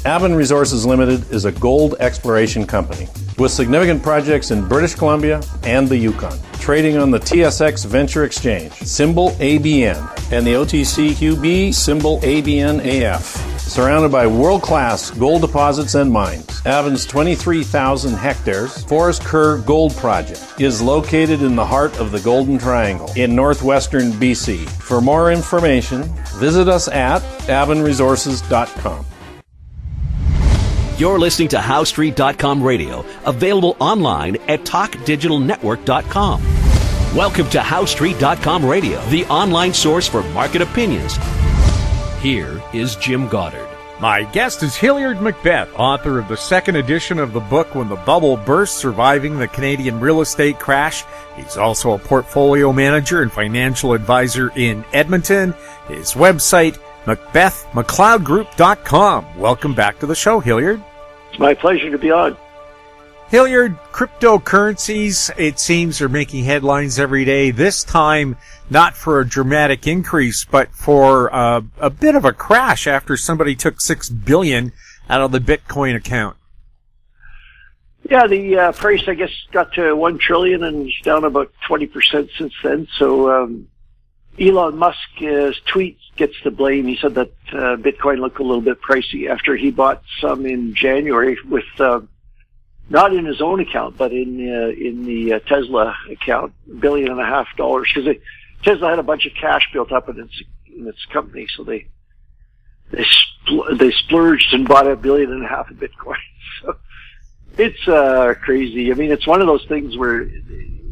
Avon Resources Limited is a gold exploration company with significant projects in British Columbia and the Yukon, trading on the TSX Venture Exchange, symbol ABN, and the OTCQB, symbol ABNAF. Surrounded by world-class gold deposits and mines, Avon's 23,000 hectares Forest Kerr Gold Project is located in the heart of the Golden Triangle in northwestern BC. For more information, visit us at avonresources.com. You're listening to HowStreet.com radio, available online at TalkDigitalNetwork.com. Welcome to HowStreet.com radio, the online source for market opinions. Here is Jim Goddard. My guest is Hilliard MacBeth, author of the second edition of the book When the Bubble Burst, Surviving the Canadian Real Estate Crash. He's also a portfolio manager and financial advisor in Edmonton. His website, MacBethMcLeodGroup.com. Welcome back to the show, Hilliard. It's my pleasure to be on. Hilliard, cryptocurrencies, it seems, are making headlines every day. This time, not for a dramatic increase, but for a bit of a crash after somebody took $6 billion out of the Bitcoin account. Yeah, the price, I guess, got to $1 trillion and it's down about 20% since then. So Elon Musk's tweet gets the blame. He said that Bitcoin looked a little bit pricey after he bought some in January with not in his own account, but in the Tesla account, $1.5 billion, because Tesla had a bunch of cash built up in its company, so they splurged and bought $1.5 billion in Bitcoin. So it's crazy. I mean, it's one of those things where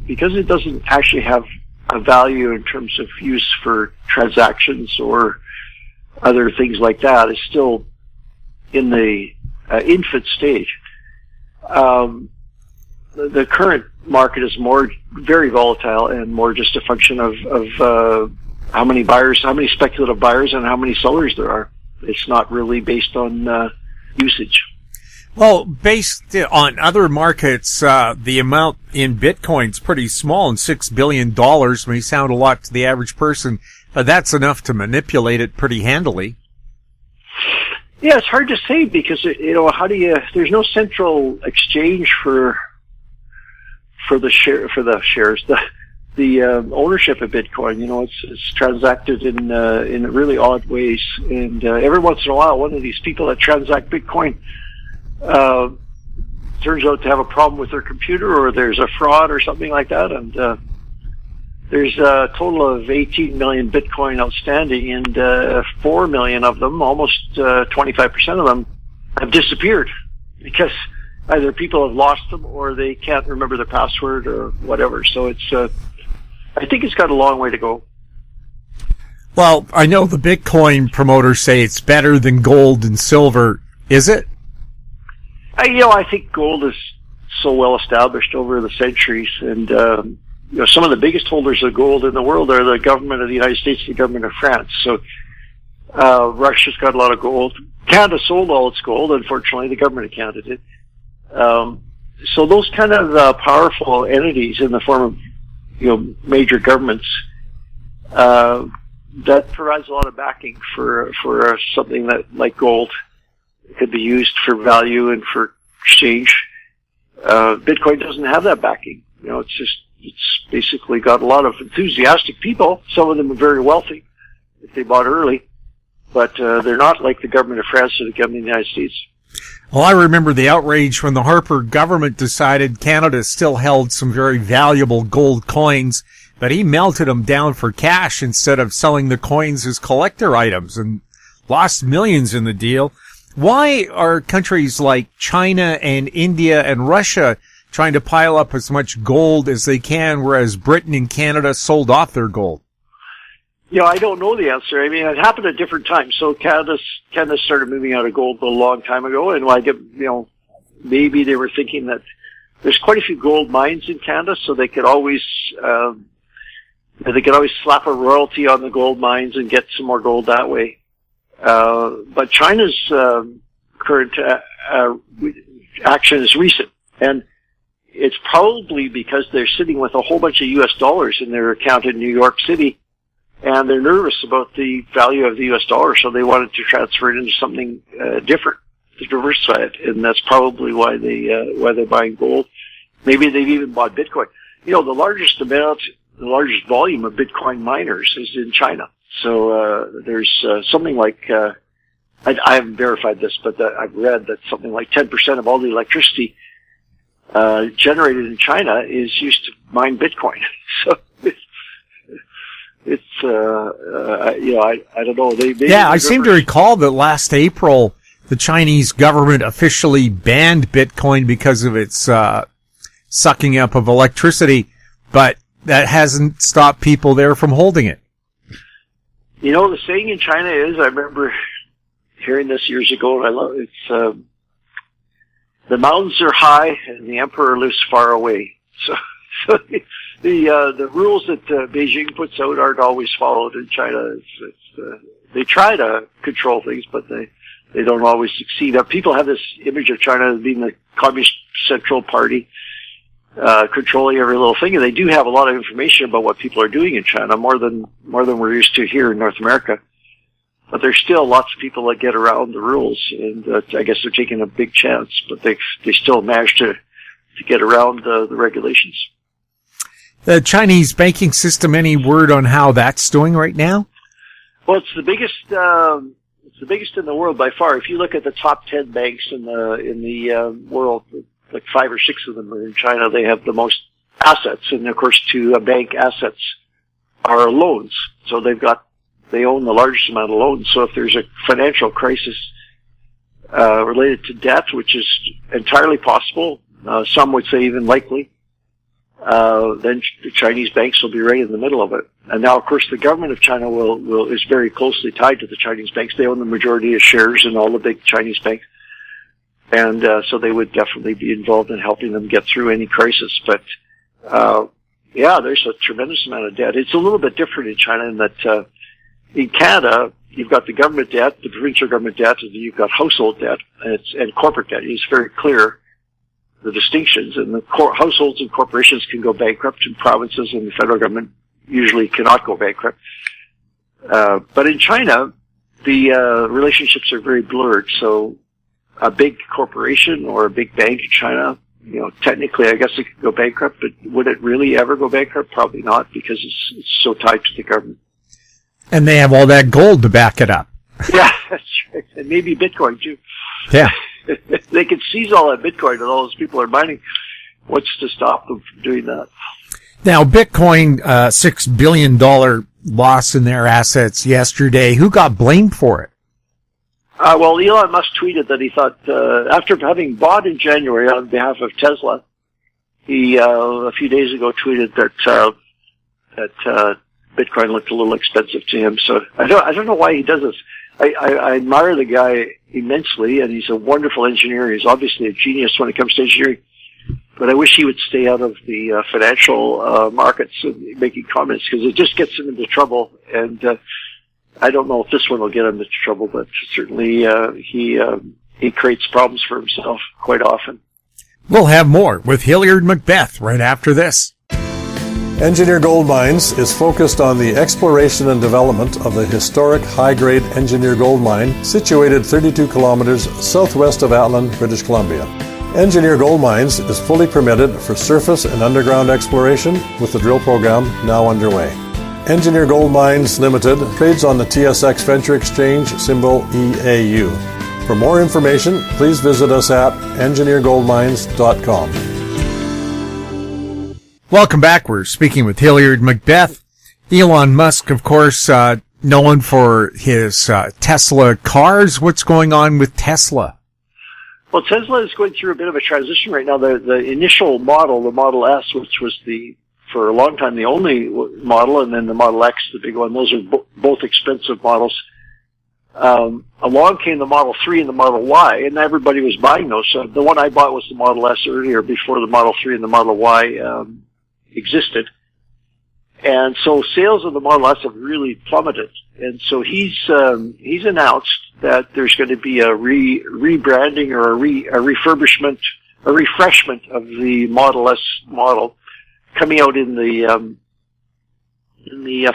because it doesn't actually have a value in terms of use for transactions or other things like that, it's still in the infant stage. The current market is very volatile and more just a function of how many speculative buyers and how many sellers there are. It's not really based on usage. Well, based on other markets, the amount in Bitcoin's pretty small, and $6 billion may sound a lot to the average person, but that's enough to manipulate it pretty handily. Yeah, it's hard to say because there's no central exchange for the shares, the ownership of Bitcoin. It's transacted in really odd ways, and every once in a while, one of these people that transact Bitcoin turns out to have a problem with their computer, or there's a fraud or something like that, and there's a total of 18 million Bitcoin outstanding, and 4 million of them, almost 25% of them, have disappeared because either people have lost them or they can't remember their password or whatever. So it's, I think it's got a long way to go. Well, I know the Bitcoin promoters say it's better than gold and silver. Is it? I think gold is so well established over the centuries, and some of the biggest holders of gold in the world are the government of the United States and the government of France. So Russia's got a lot of gold. Canada sold all its gold. Unfortunately, the government of Canada did. So those kind of powerful entities in the form of major governments that provides a lot of backing for something that like gold. It could be used for value and for exchange. Bitcoin doesn't have that backing. It's basically got a lot of enthusiastic people. Some of them are very wealthy if they bought early, but they're not like the government of France or the government of the United States. Well, I remember the outrage when the Harper government decided Canada still held some very valuable gold coins, but he melted them down for cash instead of selling the coins as collector items and lost millions in the deal. Why are countries like China and India and Russia trying to pile up as much gold as they can, whereas Britain and Canada sold off their gold? I don't know the answer. I mean, it happened at different times. So Canada started moving out of gold a long time ago, and maybe they were thinking that there's quite a few gold mines in Canada, so they could always slap a royalty on the gold mines and get some more gold that way. But China's current action is recent, and it's probably because they're sitting with a whole bunch of U.S. dollars in their account in New York City, and they're nervous about the value of the U.S. dollar, so they wanted to transfer it into something different. to diversify it, and that's probably why they're buying gold. Maybe they've even bought Bitcoin. You know, the largest volume of Bitcoin miners is in China. So there's something like I haven't verified this, but I've read that something like 10% of all the electricity generated in China is used to mine Bitcoin. So it's you know, I don't know. I seem to recall that last April the Chinese government officially banned Bitcoin because of its sucking up of electricity, but that hasn't stopped people there from holding it. You know, the saying in China is, I remember hearing this years ago, and I love it. It's the mountains are high and the emperor lives far away. So the rules that Beijing puts out aren't always followed in China. They try to control things, but they don't always succeed. People have this image of China as being the Communist Central Party, controlling every little thing, and they do have a lot of information about what people are doing in China, more than we're used to here in North America. But there's still lots of people that get around the rules, and I guess they're taking a big chance, but they still manage to get around the regulations. The Chinese banking system, any word on how that's doing right now? Well, it's the biggest. It's the biggest in the world by far. If you look at the top 10 banks in the world, like 5 or 6 of them are in China. They have the most assets, and of course, to bank assets are loans. So they own the largest amount of loans. So if there's a financial crisis related to debt, which is entirely possible, some would say even likely, then the Chinese banks will be right in the middle of it. And now, of course, the government of China is very closely tied to the Chinese banks. They own the majority of shares in all the big Chinese banks. And so they would definitely be involved in helping them get through any crisis. But there's a tremendous amount of debt. It's a little bit different in China in that in Canada, you've got the government debt, the provincial government debt, and you've got household debt and corporate debt. It's very clear, the distinctions. And the households and corporations can go bankrupt, and provinces and the federal government usually cannot go bankrupt. But in China, the relationships are very blurred. So a big corporation or a big bank in China, you know, technically, I guess it could go bankrupt, but would it really ever go bankrupt? Probably not, because it's so tied to the government. And they have all that gold to back it up. Yeah, that's right. And maybe Bitcoin, too. Yeah. They could seize all that Bitcoin that all those people are mining. What's to stop them from doing that? Now, Bitcoin, $6 billion loss in their assets yesterday. Who got blamed for it? Well, Elon Musk tweeted that he thought, after having bought in January on behalf of Tesla, he, a few days ago tweeted that Bitcoin looked a little expensive to him. So I don't know why he does this. I admire the guy immensely, and he's a wonderful engineer. He's obviously a genius when it comes to engineering. But I wish he would stay out of the financial markets and making comments, because it just gets him into trouble. And I don't know if this one will get him into trouble, but certainly he creates problems for himself quite often. We'll have more with Hilliard MacBeth right after this. Engineer Gold Mines is focused on the exploration and development of the historic high-grade Engineer Gold Mine situated 32 kilometers southwest of Atlan, British Columbia. Engineer Gold Mines is fully permitted for surface and underground exploration, with the drill program now underway. Engineer Gold Mines Limited trades on the TSX Venture Exchange, symbol EAU. For more information, please visit us at engineergoldmines.com. Welcome back. We're speaking with Hilliard MacBeth. Elon Musk, of course, known for his Tesla cars. What's going on with Tesla? Well, Tesla is going through a bit of a transition right now. The initial model, the Model S, which was for a long time the only model, and then the Model X, the big one, those are both expensive models. Along came the Model 3 and the Model Y, and everybody was buying those. So the one I bought was the Model S earlier, before the Model 3 and the Model Y existed. And so sales of the Model S have really plummeted. And so he's announced that there's going to be a rebranding or a refurbishment, a refreshment of the Model S model coming out in the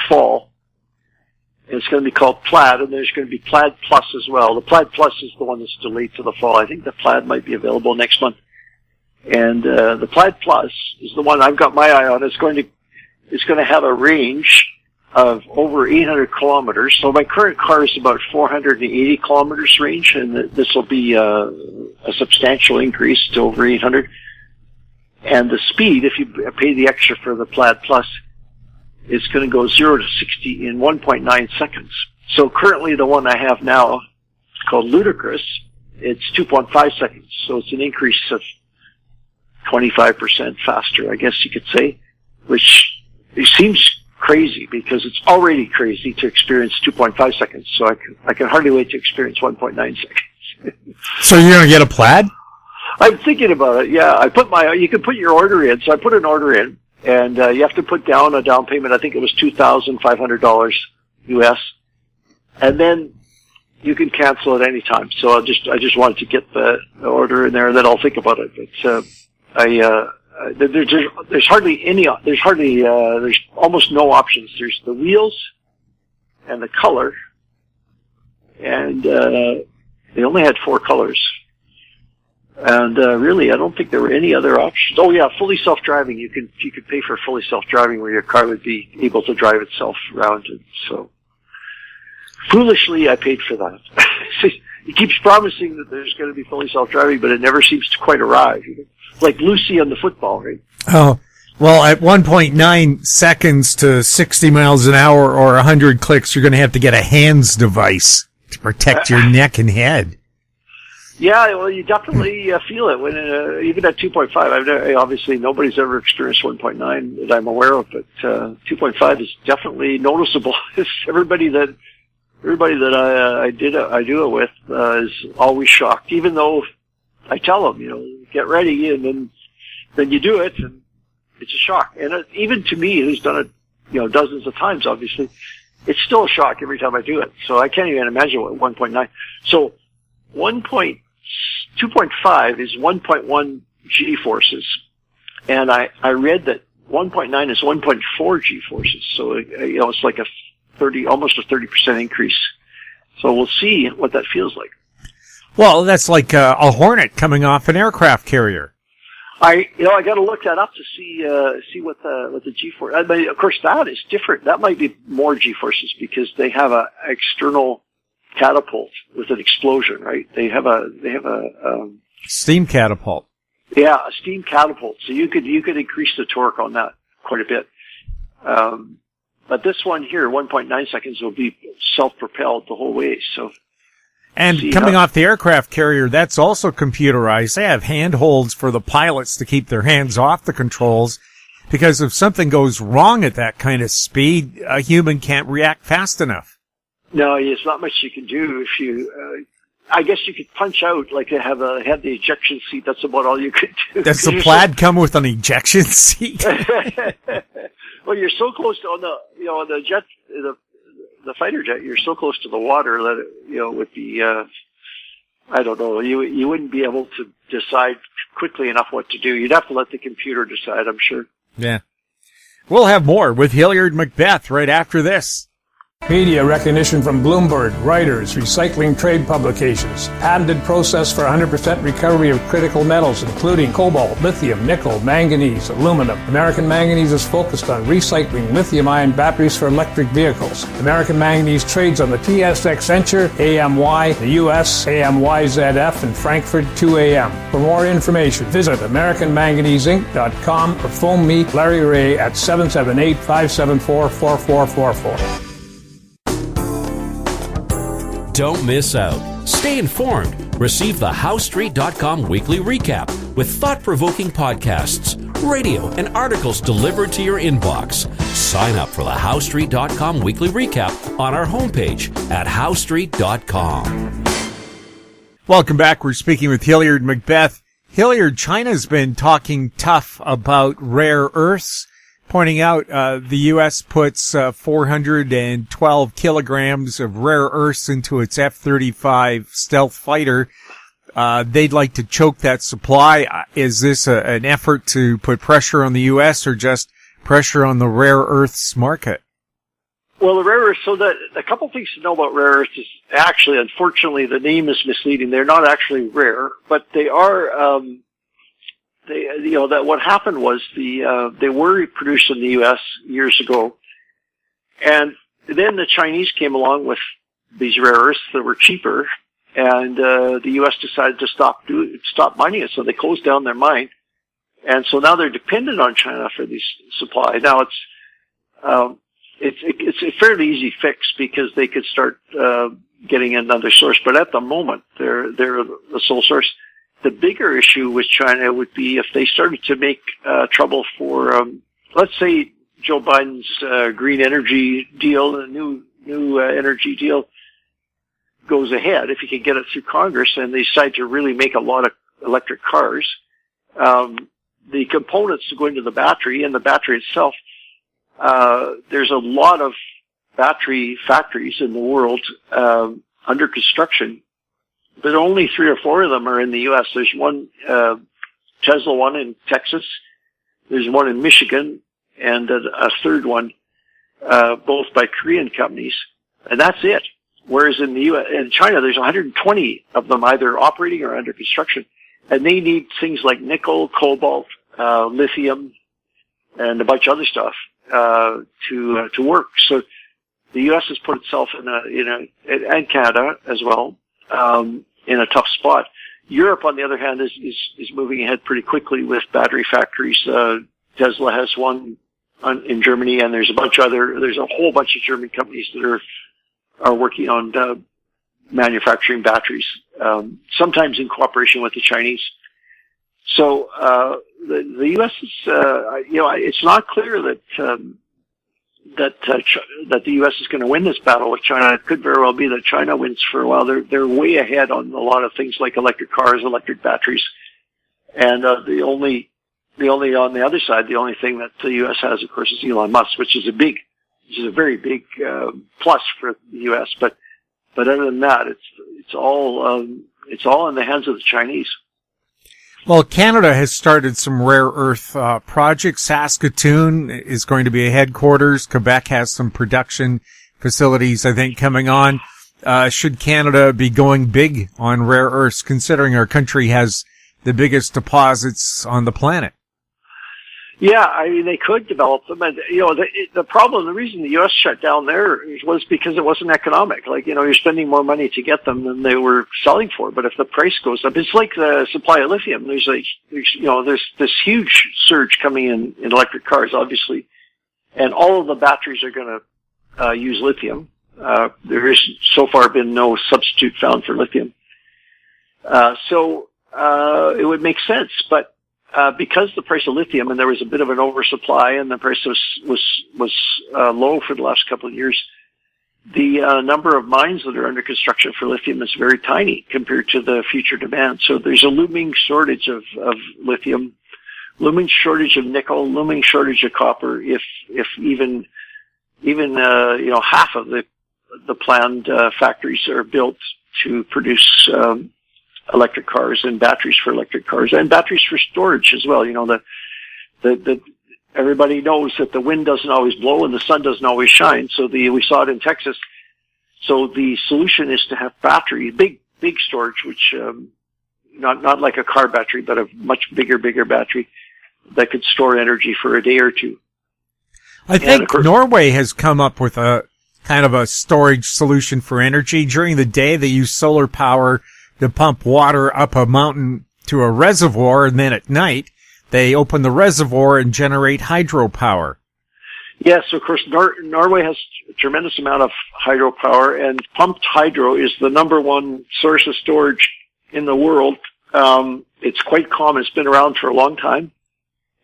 fall. It's going to be called Plaid, and there's going to be Plaid Plus as well. The Plaid Plus is the one that's delayed to the fall. I think the Plaid might be available next month. And the Plaid Plus is the one I've got my eye on. It's going to have a range of over 800 kilometers. So my current car is about 480 kilometers range, and this will be a substantial increase to over 800. And the speed, if you pay the extra for the Plaid Plus, is going to go 0 to 60 in 1.9 seconds. So currently the one I have now, called Ludicrous, it's 2.5 seconds. So it's an increase of 25% faster, I guess you could say, which it seems crazy because it's already crazy to experience 2.5 seconds. So I can hardly wait to experience 1.9 seconds. So you're going to get a Plaid? I'm thinking about it. Yeah, you can put your order in. So I put an order in, and you have to put down a down payment. I think it was $2,500 US, and then you can cancel at any time. So I just wanted to get the order in there, and then I'll think about it. But there's almost no options. There's the wheels and the color, and they only had 4 colors. And really, I don't think there were any other options. Oh yeah, fully self-driving. You could pay for fully self-driving, where your car would be able to drive itself around. And so, foolishly, I paid for that. He keeps promising that there's going to be fully self-driving, but it never seems to quite arrive. Like Lucy on the football, right? Oh, well, at 1.9 seconds to 60 miles an hour or 100 clicks, you're going to have to get a hands device to protect your neck and head. Yeah, well, you definitely feel it when even at 2.5. Obviously, nobody's ever experienced 1.9 that I'm aware of, but 2.5 is definitely noticeable. Everybody that I do it with is always shocked, even though I tell them, get ready, and then you do it, and it's a shock. And even to me, who's done it, dozens of times, obviously, it's still a shock every time I do it. So I can't even imagine what 1.9. So 2.5 is 1.1 G-forces, and I read that 1.9 is 1.4 G-forces. So it's like almost a 30% increase. So we'll see what that feels like. Well, that's like a Hornet coming off an aircraft carrier. I got to look that up to see what the G-force. I mean, of course, that is different. That might be more G-forces because they have a external catapult with an explosion, right? They have a steam catapult. Yeah, a steam catapult. So you could increase the torque on that quite a bit. But this one here, 1.9 seconds, will be self-propelled the whole way. So, and coming off the aircraft carrier, that's also computerized. They have handholds for the pilots to keep their hands off the controls, because if something goes wrong at that kind of speed, a human can't react fast enough. No, there's not much you can do if you. I guess you could punch out, like they have the ejection seat. That's about all you could do. Does the Plaid come with an ejection seat? Well, you're so close to on the jet, the fighter jet. You're so close to the water that with the I don't know. You wouldn't be able to decide quickly enough what to do. You'd have to let the computer decide, I'm sure. Yeah. We'll have more with Hilliard MacBeth right after this. Media recognition from Bloomberg, Reuters, recycling trade publications, patented process for 100% recovery of critical metals, including cobalt, lithium, nickel, manganese, aluminum. American Manganese is focused on recycling lithium-ion batteries for electric vehicles. American Manganese trades on the TSX Venture, AMY, the US, AMYZF, and Frankfurt 2AM. For more information, visit AmericanManganeseInc.com or phone me, Larry Ray, at 778-574-4444. Don't miss out. Stay informed. Receive the HowStreet.com weekly recap with thought-provoking podcasts, radio, and articles delivered to your inbox. Sign up for the HowStreet.com weekly recap on our homepage at HowStreet.com. Welcome back. We're speaking with Hilliard MacBeth. Hilliard, China's been talking tough about rare earths, pointing out the U.S. puts 412 kilograms of rare earths into its F-35 stealth fighter. They'd like to choke that supply. Is this an effort to put pressure on the U.S. or just pressure on the rare earths market? Well, the rare earths, so a couple things to know about rare earths is actually, unfortunately, the name is misleading. They're not actually rare, but they are, that what happened was they were produced in the U.S. years ago, and then the Chinese came along with these rare earths that were cheaper, and the U.S. decided to stop mining it, so they closed down their mine, and so now they're dependent on China for these supply. Now it's a fairly easy fix because they could start getting another source, but at the moment they're the sole source. The bigger issue with China would be if they started to make trouble for, let's say, Joe Biden's green energy deal, the new energy deal goes ahead. If you can get it through Congress and they decide to really make a lot of electric cars, the components to go into the battery and the battery itself. There's a lot of battery factories in the world under construction, but only 3 or 4 of them are in the U.S. There's one, Tesla one in Texas. There's one in Michigan, and a third one, both by Korean companies, and that's it. Whereas in the U.S., in China, there's 120 of them either operating or under construction, and they need things like nickel, cobalt, lithium, and a bunch of other stuff to work. So the U.S. has put itself and Canada as well, in a tough spot. Europe, on the other hand, is moving ahead pretty quickly with battery factories. Tesla has one in Germany, and there's a whole bunch of German companies that are working on manufacturing batteries, sometimes in cooperation with the Chinese. So the U.S. is, it's not clear that the U.S. is going to win this battle with China. It could very well be that China wins for a while. They're way ahead on a lot of things like electric cars, electric batteries, and the only on the other side, the only thing that the U.S. has, of course, is Elon Musk, which is a very big plus for the U.S. But other than that, it's all in the hands of the Chinese. Well, Canada has started some rare earth projects. Saskatoon is going to be a headquarters. Quebec has some production facilities, I think, coming on. Should Canada be going big on rare earths, considering our country has the biggest deposits on the planet? Yeah, I mean, they could develop them. And, the reason the U.S. shut down there was because it wasn't economic. Like, you're spending more money to get them than they were selling for. But if the price goes up, it's like the supply of lithium. There's this huge surge coming in electric cars, obviously. And all of the batteries are going to use lithium. There has so far been no substitute found for lithium. So it would make sense, but because the price of lithium, and there was a bit of an oversupply, and the price was low for the last couple of years, the number of mines that are under construction for lithium is very tiny compared to the future demand. So there's a looming shortage of lithium, looming shortage of nickel, looming shortage of copper. If even half of the planned factories are built to produce electric cars and batteries for electric cars and batteries for storage as well. Everybody knows that the wind doesn't always blow and the sun doesn't always shine. So we saw it in Texas. So the solution is to have battery, big storage, which, not like a car battery, but a much bigger battery that could store energy for a day or two. I think Norway has come up with a kind of a storage solution for energy. During the day, they use solar power to pump water up a mountain to a reservoir, and then at night they open the reservoir and generate hydropower. Yes, of course, Norway has a tremendous amount of hydropower, and pumped hydro is the number one source of storage in the world. It's quite common. It's been around for a long time,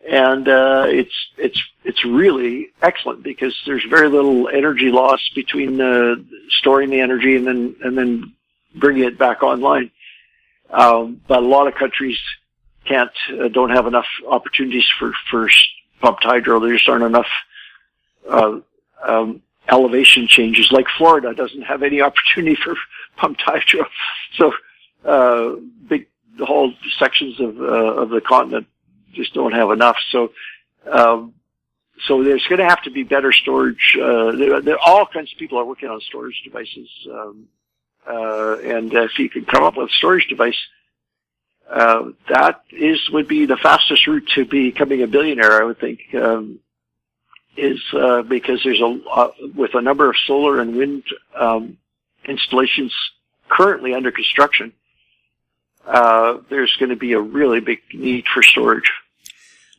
and it's really excellent because there's very little energy loss between storing the energy and then bringing it back online. But a lot of countries don't have enough opportunities for pumped hydro. There just aren't enough elevation changes. Like Florida doesn't have any opportunity for pumped hydro. So the whole sections of the continent just don't have enough. So So there's going to have to be better storage. All kinds of people are working on storage devices. And if you can come up with a storage device, that would be the fastest route to becoming a billionaire, I would think, because there's with a number of solar and wind, installations currently under construction, there's going to be a really big need for storage.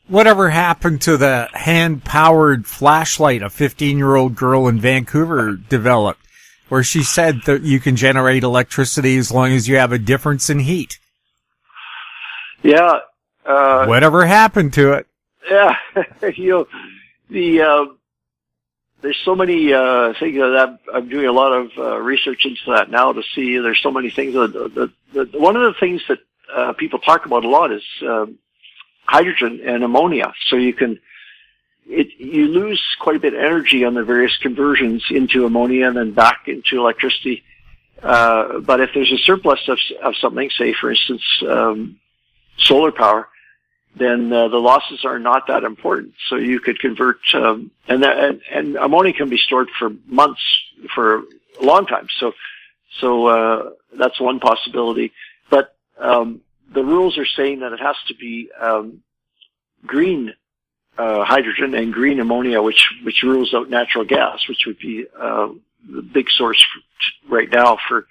Whatever happened to the hand-powered flashlight a 15-year-old girl in Vancouver developed, where she said that you can generate electricity as long as you have a difference in heat? Yeah. Whatever happened to it? Yeah. There's so many things that I'm doing a lot of research into that now to see. There's so many things. One of the things that people talk about a lot is hydrogen and ammonia. So you lose quite a bit of energy on the various conversions into ammonia and then back into electricity. But if there's a surplus of something, say for instance solar power, then the losses are not that important. So you could convert, and ammonia can be stored for months, for a long time. So that's one possibility. But the rules are saying that it has to be green hydrogen and green ammonia, which rules out natural gas, which would be the big source right now for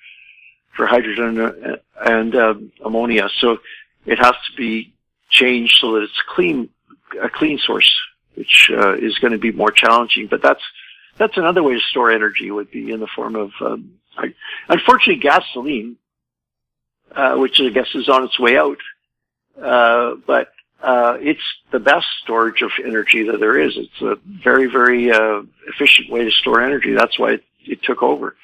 hydrogen and ammonia. So it has to be changed so that it's a clean source, which is going to be more challenging. But that's another way to store energy, would be in the form of unfortunately gasoline, which I guess is on its way out. But it's the best storage of energy that there is. It's a very, very efficient way to store energy. That's why it took over.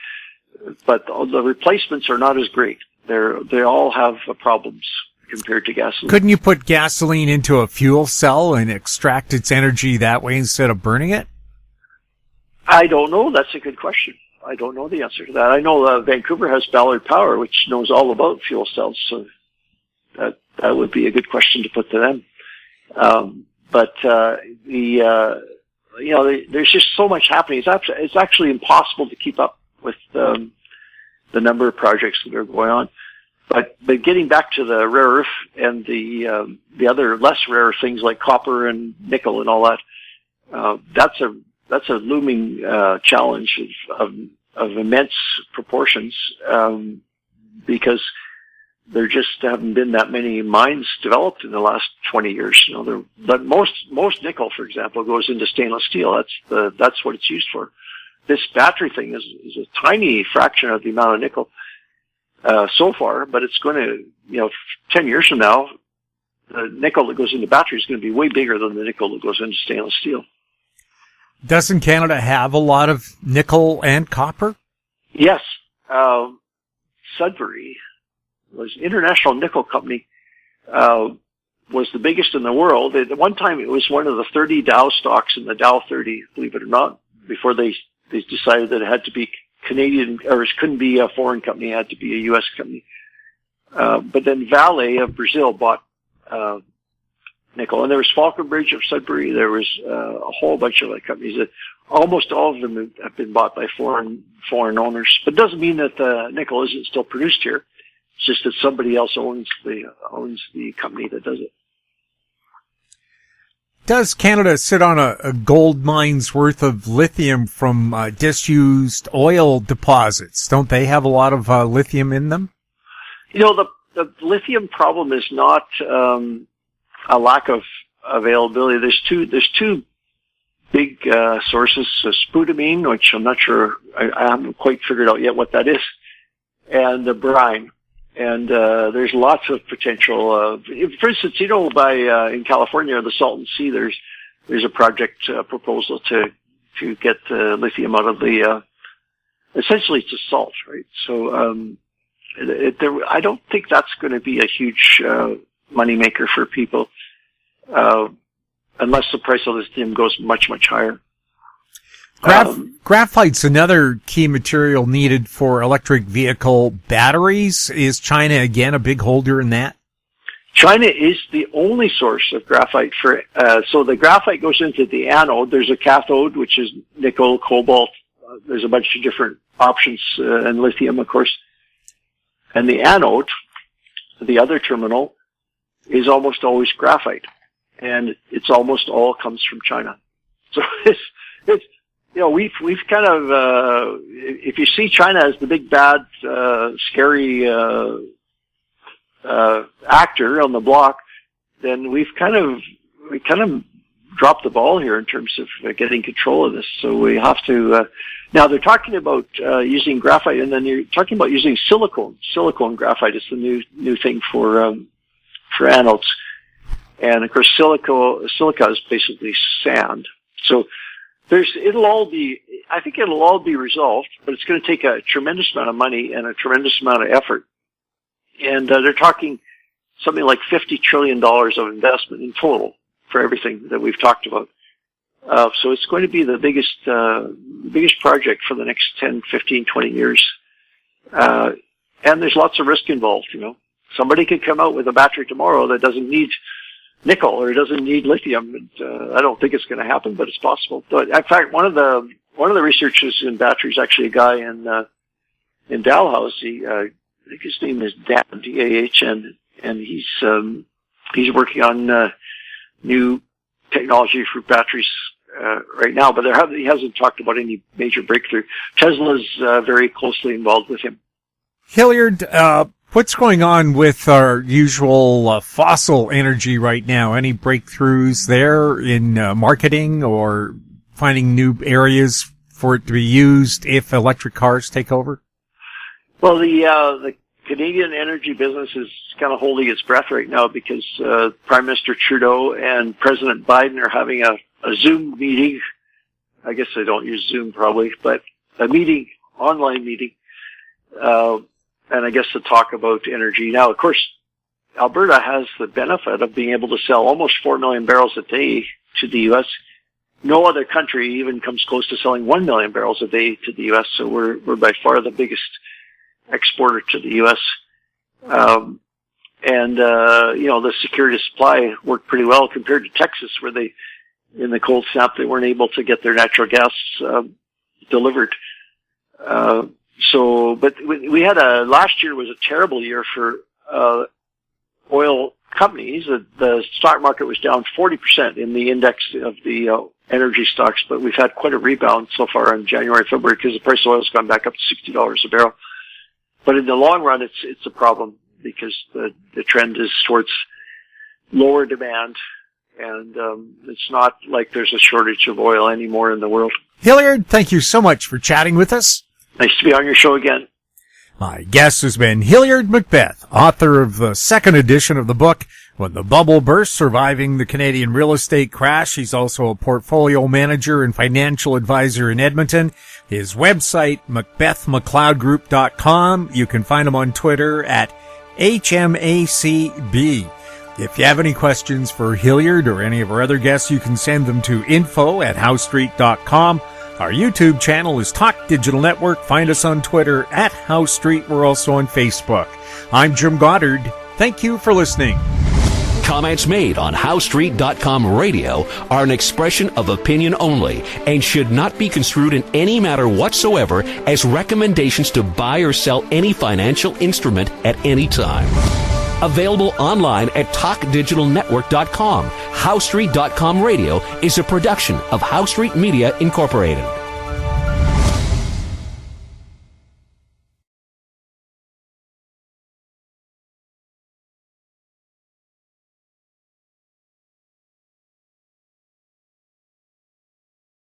But the replacements are not as great. They all have problems compared to gasoline. Couldn't you put gasoline into a fuel cell and extract its energy that way instead of burning it? I don't know. That's a good question. I don't know the answer to that. I know Vancouver has Ballard Power, which knows all about fuel cells, so that would be a good question to put to them. There's just so much happening. It's actually impossible to keep up with the number of projects that are going on. But getting back to the rare earth and the other less rare things like copper and nickel and all that, that's a looming challenge of immense proportions, because there just haven't been that many mines developed in the last 20 years. But most nickel, for example, goes into stainless steel. That's what it's used for. This battery thing is a tiny fraction of the amount of nickel so far, but it's going to, 10 years from now, the nickel that goes into batteries is going to be way bigger than the nickel that goes into stainless steel. Doesn't Canada have a lot of nickel and copper? Yes. Sudbury was an international nickel company, was the biggest in the world. At one time, it was one of the 30 Dow stocks in the Dow 30, believe it or not, before they decided that it had to be Canadian, or it couldn't be a foreign company, it had to be a U.S. company. But then Vale of Brazil bought nickel, and there was Falconbridge of Sudbury. There was a whole bunch of other companies that almost all of them have been bought by foreign owners. But it doesn't mean that the nickel isn't still produced here. It's just that somebody else owns the company that does it. Does Canada sit on a gold mine's worth of lithium from disused oil deposits? Don't they have a lot of lithium in them? The lithium problem is not a lack of availability. There's two big sources: spodumene, which I'm not sure, I haven't quite figured out yet what that is, and the brine. And there's lots of potential. For instance, in California, the Salton Sea, there's a project proposal to get lithium out of the. Essentially, it's a salt, right? So I don't think that's going to be a huge moneymaker for people, unless the price of lithium goes much, much higher. Graphite's another key material needed for electric vehicle batteries. Is China again a big holder in that? China is the only source of graphite for, so the graphite goes into the anode. There's a cathode, which is nickel, cobalt. There's a bunch of different options, and lithium, of course. And the anode, the other terminal, is almost always graphite. And it's almost all comes from China. So it's, we've kind of, if you see China as the big bad, scary, actor on the block, then we kind of dropped the ball here in terms of getting control of this. So we have to, now they're talking about, using graphite, and then you're talking about using silicone. Silicone graphite is the new thing for anodes. And of course silica is basically sand. So I think it'll all be resolved, but it's going to take a tremendous amount of money and a tremendous amount of effort. And they're talking something like $50 trillion of investment in total for everything that we've talked about. So it's going to be the biggest project for the next 10, 15, 20 years. And there's lots of risk involved, Somebody could come out with a battery tomorrow that doesn't need nickel or it doesn't need lithium. And, I don't think it's going to happen, but it's possible. But in fact, one of the researchers in batteries, actually a guy in Dalhousie, I think his name is Dan, D-A-H-N, and he's working on new technology for batteries right now, but he hasn't talked about any major breakthrough. Tesla's very closely involved with him. Hilliard, what's going on with our usual fossil energy right now? Any breakthroughs there in marketing or finding new areas for it to be used if electric cars take over? Well, the Canadian energy business is kind of holding its breath right now because Prime Minister Trudeau and President Biden are having a Zoom meeting. I guess they don't use Zoom probably, but a meeting, online meeting, and I guess to talk about energy. Now, of course, Alberta has the benefit of being able to sell almost 4 million barrels a day to the U.S. No other country even comes close to selling 1 million barrels a day to the U.S., so we're by far the biggest exporter to the U.S. The security of supply worked pretty well compared to Texas, where in the cold snap, they weren't able to get their natural gas delivered. But we had last year was a terrible year for oil companies. The stock market was down 40% in the index of the energy stocks, but we've had quite a rebound so far in January, February, because the price of oil has gone back up to $60 a barrel. But in the long run, it's a problem because the trend is towards lower demand, and it's not like there's a shortage of oil anymore in the world. Hilliard, thank you so much for chatting with us. Nice to be on your show again. My guest has been Hilliard MacBeth, author of the second edition of the book, When the Bubble Burst, Surviving the Canadian Real Estate Crash. He's also a portfolio manager and financial advisor in Edmonton. His website, MacBethMcLeodGroup.com. You can find him on Twitter at HMACB. If you have any questions for Hilliard or any of our other guests, you can send them to info@HowStreet.com. Our YouTube channel is Talk Digital Network. Find us on Twitter at House Street. We're also on Facebook. I'm Jim Goddard. Thank you for listening. Comments made on HowStreet.com radio are an expression of opinion only and should not be construed in any matter whatsoever as recommendations to buy or sell any financial instrument at any time. Available online at TalkDigitalNetwork.com. HowStreet.com radio is a production of House Street Media Incorporated.